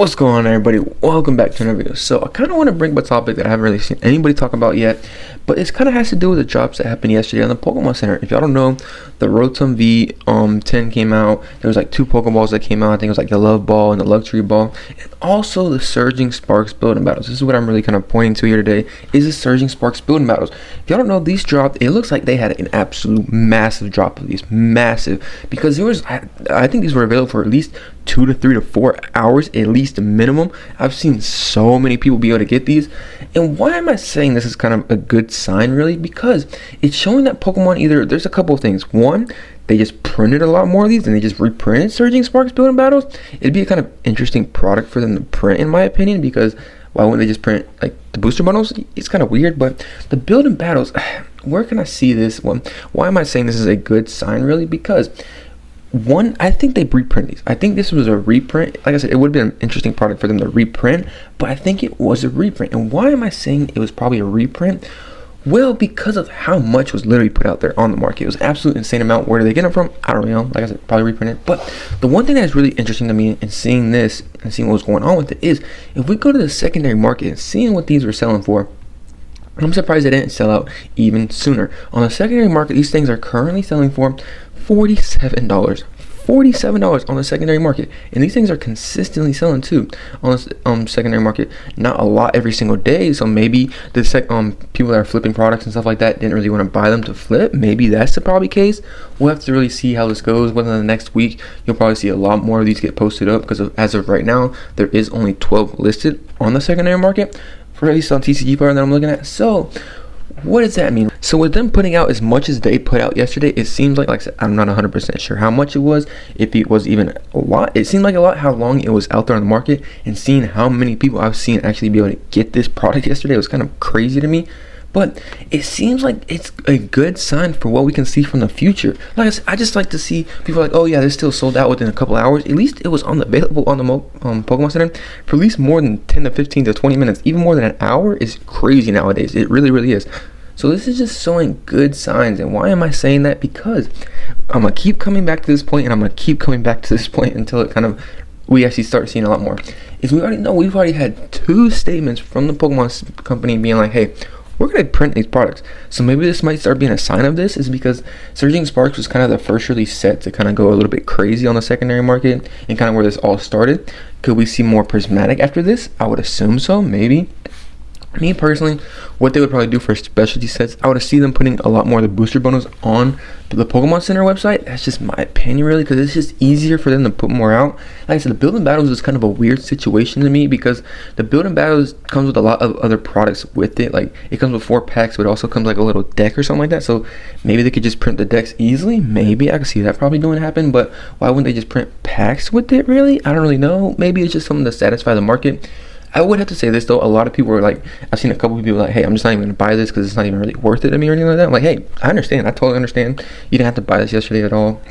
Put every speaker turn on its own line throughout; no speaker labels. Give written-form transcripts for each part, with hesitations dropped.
What's going on, everybody? Welcome back to another video. So I kind of want to bring up a topic that I haven't really seen anybody talk about yet, but it kind of has to do with the drops that happened yesterday on the Pokemon Center. If y'all don't know, the Rotom V 10 came out. There was like two Pokeballs that came out. I think it was like the Love Ball and the Luxury Ball, and also the Surging Sparks Building Battles. This is what I'm really kind of pointing to here today, is the Surging Sparks Building Battles. If y'all don't know, these dropped. It looks like they had an absolute massive drop of these, massive, because there was, I think these were available for at least 2 to 3 to 4 hours, at least a minimum. I've seen so many people be able to get these. And why am I saying this is kind of a good sign, really? Because it's showing that Pokemon either, there's a couple of things. One, they just printed a lot more of these and they just reprinted Surging Sparks Building Battles. It'd be a kind of interesting product for them to print, in my opinion, because why wouldn't they just print like the booster bundles? It's kind of weird. But the Building Battles, where can I see this one? Why am I saying this is a good sign, really? Because one, I think they reprint these. I think this was a reprint. Like I said, it would have been an interesting product for them to reprint, but I think it was a reprint. And why am I saying it was probably a reprint? Well, because of how much was literally put out there on the market. It was an absolute insane amount. Where did they get them from? I don't know. Like I said, probably reprinted. But the one thing that is really interesting to me in seeing this and seeing what was going on with it is, if we go to the secondary market and seeing what these were selling for, I'm surprised they didn't sell out even sooner. On the secondary market, these things are currently selling for $47. $47 on the secondary market, and these things are consistently selling too on the secondary market. Not a lot every single day, so maybe the people that are flipping products and stuff like that didn't really want to buy them to flip. Maybe that's the probably case. We'll have to really see how this goes. Within the next week, you'll probably see a lot more of these get posted up, because as of right now, there is only 12 listed on the secondary market, for at least on TCG Player that I'm looking at. So what does that mean? So with them putting out as much as they put out yesterday, it seems like I said, I'm not 100% sure how much it was, if it was even a lot. It seemed like a lot how long it was out there on the market, and seeing how many people I've seen actually be able to get this product yesterday was kind of crazy to me. But it seems like it's a good sign for what we can see from the future. Like I said, I just like to see people like, oh yeah, they're still sold out within a couple hours. At least it was available on the Pokemon Center for at least more than 10 to 15 to 20 minutes. Even more than an hour is crazy nowadays. It really, really is. So this is just showing good signs. And why am I saying that? Because I'm going to keep coming back to this point, and I'm going to keep coming back to this point until it kind of, we actually start seeing a lot more. Is we already know, we've already had 2 statements from the Pokemon company being like, hey, we're going to print these products. So maybe this might start being a sign of this, is because Surging Sparks was kind of the first release set to kind of go a little bit crazy on the secondary market, and kind of where this all started. Could we see more Prismatic after this? I would assume so, maybe. Me personally, what they would probably do for specialty sets, I would see them putting a lot more of the booster bundles on the Pokemon Center website. That's just my opinion, really, because it's just easier for them to put more out. Like I said, the Building Battles is kind of a weird situation to me, because the Building Battles comes with a lot of other products with it. Like, it comes with 4 packs, but it also comes like a little deck or something like that. So maybe they could just print the decks easily. Maybe I could see that probably doing happen, but why wouldn't they just print packs with it, really? I don't really know. Maybe it's just something to satisfy the market. I would have to say this though, a lot of people are like, I've seen a couple of people like, hey, I'm just not even going to buy this because it's not even really worth it to me or anything like that. I'm like, hey, I understand. I totally understand. You didn't have to buy this yesterday at all.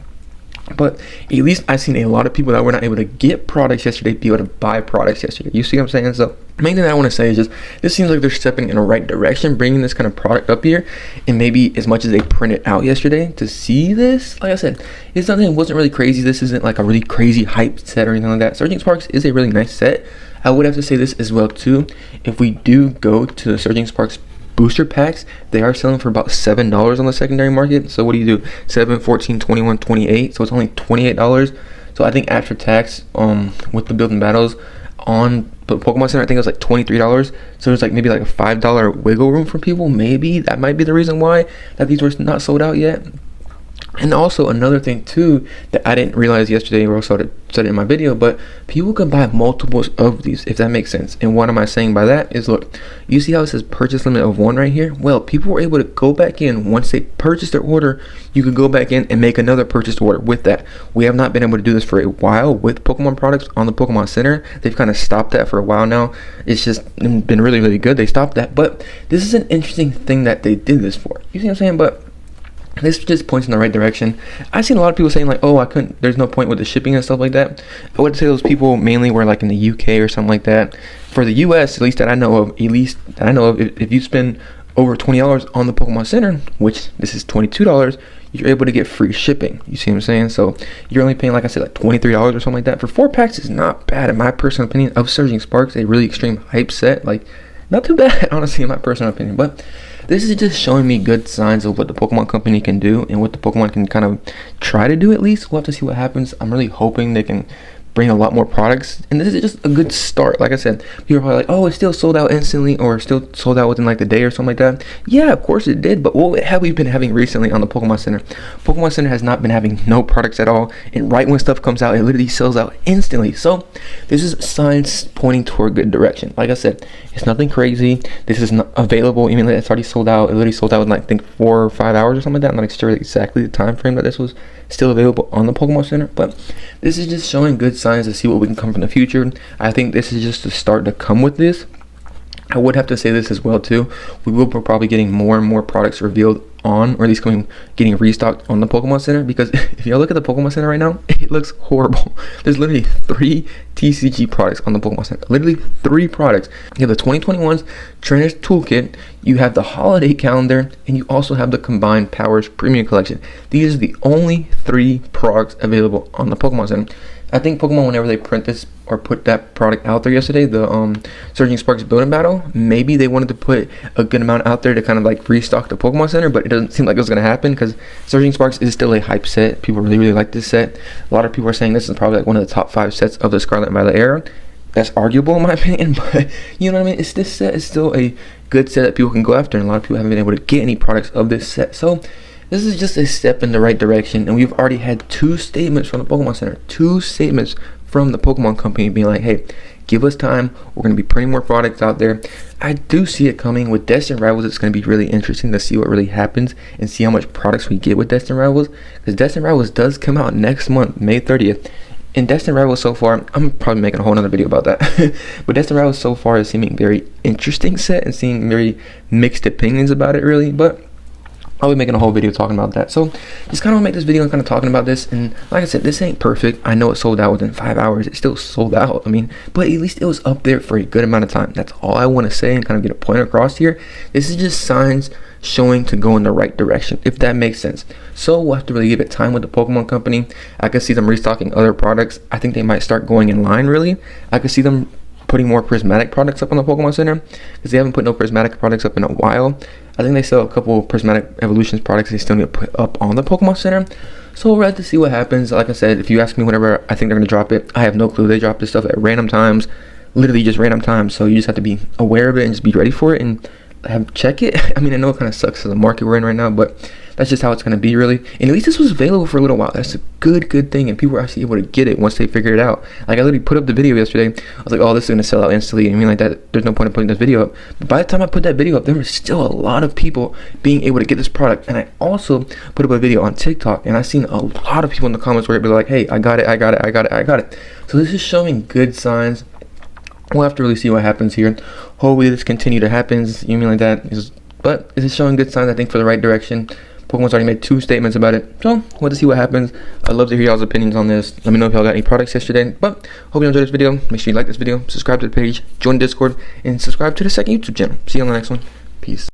But at least I've seen a lot of people that were not able to get products yesterday be able to buy products yesterday. You see what I'm saying? So the main thing that I want to say is just, this seems like they're stepping in the right direction, bringing this kind of product up here. And maybe as much as they printed out yesterday to see this, like I said, it's nothing, it wasn't really crazy. This isn't like a really crazy hype set or anything like that. Surging Sparks is a really nice set. I would have to say this as well too. If we do go to the Surging Sparks booster packs, they are selling for about $7 on the secondary market. So what do you do? 7, 14, 21, 28. So it's only $28. So I think after tax, with the Building Battles on the Pokemon Center, I think it was like $23. So there's like maybe like a $5 wiggle room for people. Maybe that might be the reason why that these were not sold out yet. And also another thing too that I didn't realize yesterday, or also said it in my video, but people can buy multiples of these, if that makes sense. And what am I saying by that is, look, you see how it says purchase limit of 1 right here? Well, people were able to go back in once they purchased their order. You could go back in and make another purchased order with that. We have not been able to do this for a while with Pokemon products on the Pokemon Center. They've kind of stopped that for a while now. It's just been really, really good. They stopped that, but this is an interesting thing that they did this for. You see what I'm saying? But this just points in the right direction. I've seen a lot of people saying like, oh, there's no point with the shipping and stuff like that. I would say those people mainly were like in the UK or something like that. For the US, at least that I know of, if you spend over $20 on the Pokemon Center, which this is $22, you're able to get free shipping. You see what I'm saying? So you're only paying, like I said, like $23 or something like that. For 4 packs is not bad in my personal opinion of Surging Sparks, a really extreme hype set. Like, not too bad, honestly, in my personal opinion. But this is just showing me good signs of what the Pokemon Company can do and what the Pokemon can kind of try to do at least. We'll have to see what happens. I'm really hoping they can bring a lot more products, and this is just a good start. Like I said, people are probably like, oh, it's still sold out instantly or still sold out within like the day or something like that. Yeah, of course it did, but what have we been having recently on the Pokemon Center? Pokemon Center has not been having no products at all, and right when stuff comes out, it literally sells out instantly. So this is signs pointing toward good direction. Like I said, it's nothing crazy. This is not available, even though it's already sold out. It literally sold out in like, I think 4 or 5 hours or something like that. I'm not sure exactly the time frame that this was still available on the Pokemon Center, but this is just showing good signs to see what we can come from the future. I think this is just the start to come with this. I would have to say this as well too. We will be probably getting more and more products revealed on, or at least getting restocked on the Pokemon Center, because if y'all look at the Pokemon Center right now, it looks horrible. There's literally 3 TCG products on the Pokemon Center. Literally 3 products. You have the 2021's Trainer's Toolkit, you have the Holiday Calendar, and you also have the Combined Powers Premium Collection. These are the only 3 products available on the Pokemon Center. I think Pokemon, whenever they print this or put that product out there yesterday, the Surging Sparks Building Battle, maybe they wanted to put a good amount out there to kind of like restock the Pokemon Center, but it doesn't seem like it's going to happen because Surging Sparks is still a hype set. People really, really like this set. A lot of people are saying this is probably like one of the top 5 sets of the Scarlet and Violet era. That's arguable in my opinion, but you know what I mean? This set is still a good set that people can go after, and a lot of people haven't been able to get any products of this set. So this is just a step in the right direction, and we've already had 2 statements from the Pokemon Center. 2 statements from the Pokemon Company being like, hey, give us time. We're going to be putting more products out there. I do see it coming. With Destined Rivals, it's going to be really interesting to see what really happens and see how much products we get with Destined Rivals, because Destined Rivals does come out next month, May 30th. And Destined Rivals so far, I'm probably making a whole nother video about that. But Destined Rivals so far is seeming very interesting set and seeing very mixed opinions about it, really. But I'll be making a whole video talking about that. So just kind of make this video and kind of talking about this. And like I said, this ain't perfect. I know it sold out within 5 hours. It still sold out. I mean, but at least it was up there for a good amount of time. That's all I want to say and kind of get a point across here. This is just signs showing to go in the right direction, if that makes sense. So we'll have to really give it time with the Pokemon Company. I could see them restocking other products. I think they might start going in line, really. I could see them putting more prismatic products up on the Pokemon Center, because they haven't put no prismatic products up in a while. I think they sell a couple prismatic evolutions products they still need to put up on the Pokemon Center. So we'll have to see what happens. Like I said, if you ask me whenever I think they're going to drop it, I have no clue. They drop this stuff at random times, literally just random times. So you just have to be aware of it and just be ready for it and check it. I mean, I know it kind of sucks for the market we're in right now, but that's just how it's going to be, really. And at least this was available for a little while. That's a good thing, and people were actually able to get it once they figure it out. Like, I literally put up the video yesterday. I was like, oh, this is going to sell out instantly. I mean, like that, there's no point in putting this video up. But by the time I put that video up, there was still a lot of people being able to get this product. And I also put up a video on TikTok, and I seen a lot of people in the comments where it'd be like, hey, I got it. So this is showing good signs. We'll have to really see what happens here. Hopefully this continue to happen. You mean like that? But this is showing good signs, I think, for the right direction. Pokemon's already made 2 statements about it. So we'll have to see what happens. I'd love to hear y'all's opinions on this. Let me know if y'all got any products yesterday. But hope you enjoyed this video. Make sure you like this video, subscribe to the page, join Discord, and subscribe to the second YouTube channel. See you on the next one. Peace.